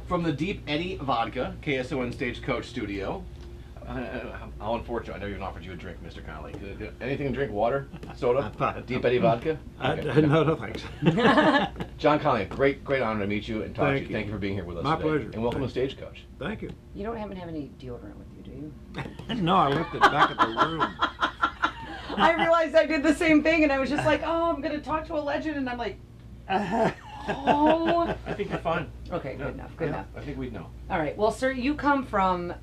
From the Deep Eddy Vodka, KSON Stagecoach Studio. How unfortunate. I never even offered you a drink, Mr. Conlee. Anything to drink? Water? Soda? I'm fine. Deep Eddy Vodka? Okay. No, thanks. John Conlee, great honor to meet you and talk to you. Thank you for being here with us My today. pleasure. And welcome to Stagecoach. Thank you. You don't happen to have any deodorant with you, do you? No, I left it back at the room. I realized I did the same thing, and I was just like, oh, I'm going to talk to a legend, and I'm like, oh. I think you're fine. Okay, good enough, good enough. I think we'd know. All right, well, sir, you come from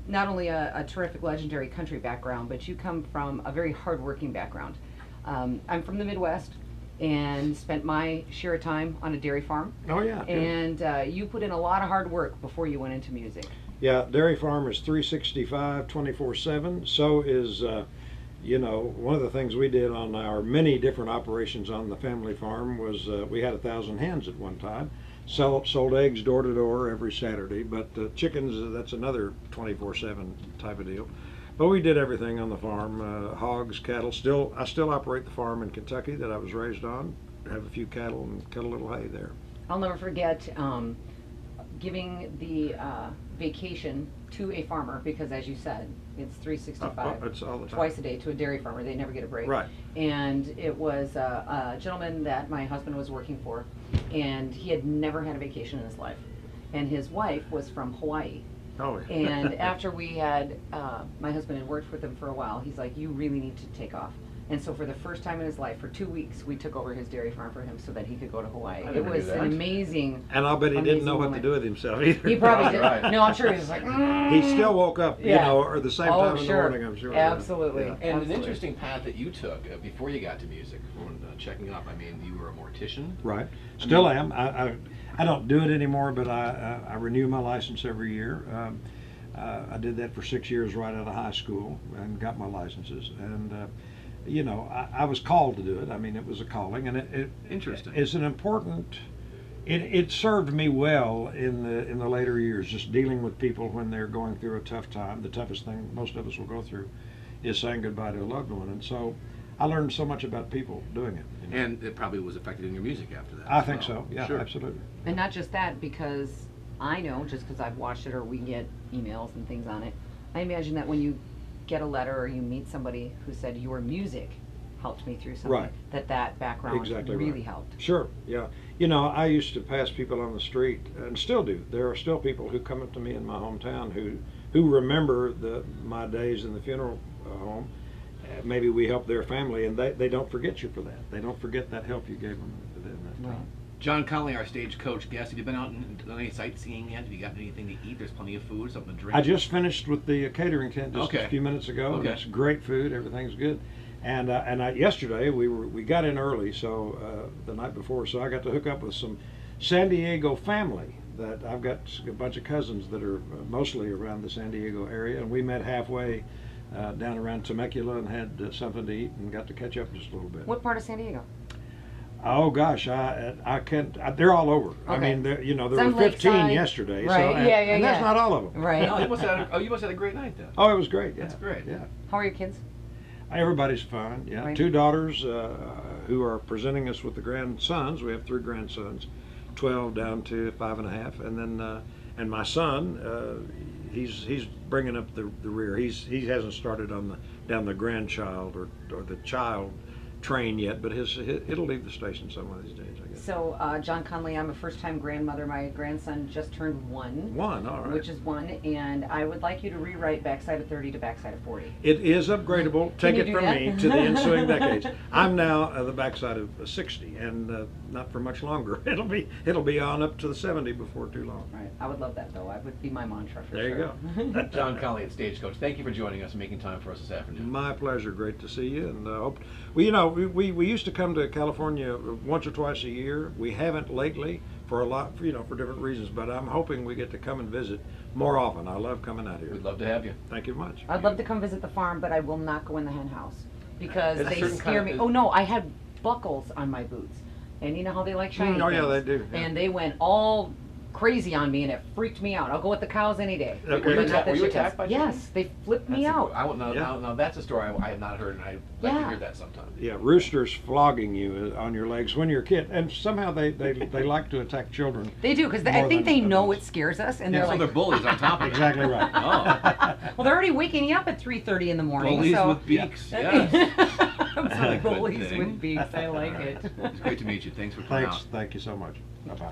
not only a terrific, legendary country background, but you come from a very hardworking background. I'm from the Midwest and spent my share of time on a dairy farm. Oh, yeah. And you put in a lot of hard work before you went into music. Yeah, dairy farm is 365, 24/7. So is, you know, one of the things we did on our many different operations on the family farm was we had 1,000 hens at one time. Sold eggs door to door every Saturday, but chickens, that's another 24/7 type of deal. But we did everything on the farm, hogs, cattle. I still operate the farm in Kentucky that I was raised on. Have a few cattle and cut a little hay there. I'll never forget giving the vacation to a farmer, because as you said, it's 365 it's all the time. twice a day to a dairy farmer. They never get a break. Right. And it was a gentleman that my husband was working for, and he had never had a vacation in his life. And his wife was from Hawaii. Oh, yeah. And after we had, my husband had worked with him for a while, he's like, you really need to take off. And so for the first time in his life, for 2 weeks, we took over his dairy farm for him so that he could go to Hawaii. It was an amazing. And I'll bet he didn't know what to do with himself either. He probably did. Right. No, I'm sure he was like, He still woke up, you know, or the same time in the morning, I'm sure. Absolutely. Yeah. And Absolutely. an interesting path that you took before you got to music. When checking up, I mean, you were a mortician. Right. Still am. I don't do it anymore, but I renew my license every year. I did that for 6 years right out of high school and got my licenses. And you know, I was called to do it. I mean, it was a calling, and Interesting. It's an important. It served me well in the later years, just dealing with people when they're going through a tough time. The toughest thing most of us will go through is saying goodbye to a loved one, and so I learned so much about people doing it. You know? And it probably was affected in your music after that. I think so. Yeah, sure. Absolutely. And not just that, because I know, just because I've watched it or we get emails and things on it, I imagine that when you get a letter or you meet somebody who said your music helped me through something, Right. that background Exactly really right. helped. Sure, yeah. You know, I used to pass people on the street, and still do. There are still people who come up to me in my hometown who remember my days in the funeral home. Maybe we helped their family, and they don't forget you for that. They don't forget that help you gave them in that time. John Conlee, our Stagecoach guest. Have you been out and done any sightseeing yet? Have you gotten anything to eat? There's plenty of food, something to drink. I just finished with the catering tent just a few minutes ago. Okay. It's great food. Everything's good. And yesterday we got in early, so the night before, so I got to hook up with some San Diego family. That I've got a bunch of cousins that are mostly around the San Diego area, and we met halfway down around Temecula and had something to eat and got to catch up just a little bit. What part of San Diego? Oh gosh, I can't. They're all over. Okay. I mean, there Some were 15 lakeside. Right. Right. So, and that's yeah. not all of them. Right. Oh, you must have had a great night then. Oh, it was great. Yeah. That's great. Yeah. How are your kids? Everybody's fine. Yeah. Right. 2 daughters who are presenting us with the grandsons. We have 3 grandsons, 12 down to 5.5, and then and my son, he's bringing up the rear. He hasn't started down the grandchild or the child train yet, but it'll leave the station some of these days, I guess. So, John Conlee, I'm a first-time grandmother. My grandson just turned 1. 1, all right. Which is 1, and I would like you to rewrite Backside of 30 to Backside of 40. It is upgradable. Take you it do from that? me to the ensuing decades. I'm now the backside of 60, and not for much longer. It'll be on up to the 70 before too long. Right. I would love that, though. I would be my mantra for There sure. you go. John Conlee at Stagecoach. Thank you for joining us and making time for us this afternoon. My pleasure. Great to see you. And hope. Well, you know, we used to come to California once or twice a year. We haven't lately for for different reasons. But I'm hoping we get to come and visit more often. I love coming out here. We'd love to have you. Thank you much. I'd love to come visit the farm, but I will not go in the hen house because It's a they certain scare kind me. of- Oh no, I had buckles on my boots, and you know how they like shiny Oh yeah, things? they do. Yeah. And they went all crazy on me, and it freaked me out. I'll go with the cows any day. Okay. Were you, But not the were you chickens. attacked by chickens? Yes, they flipped me That's out. now that's a story I have not heard, and I'd like to Yeah. hear that sometime. Yeah, roosters flogging you on your legs when you're a kid, and somehow they like to attack children. They do, because I More think than they know adults. it scares us, and Yeah, they're so like, they're bullies on top of it. Exactly right. Oh, well, they're already waking you up at 3:30 in the morning. bullies so. with beaks. Yes. Absolutely, Good bullies thing. with beaks. I like All right. it. It's great to meet you. Thanks for coming Thanks. out. Thank you so much. Bye bye.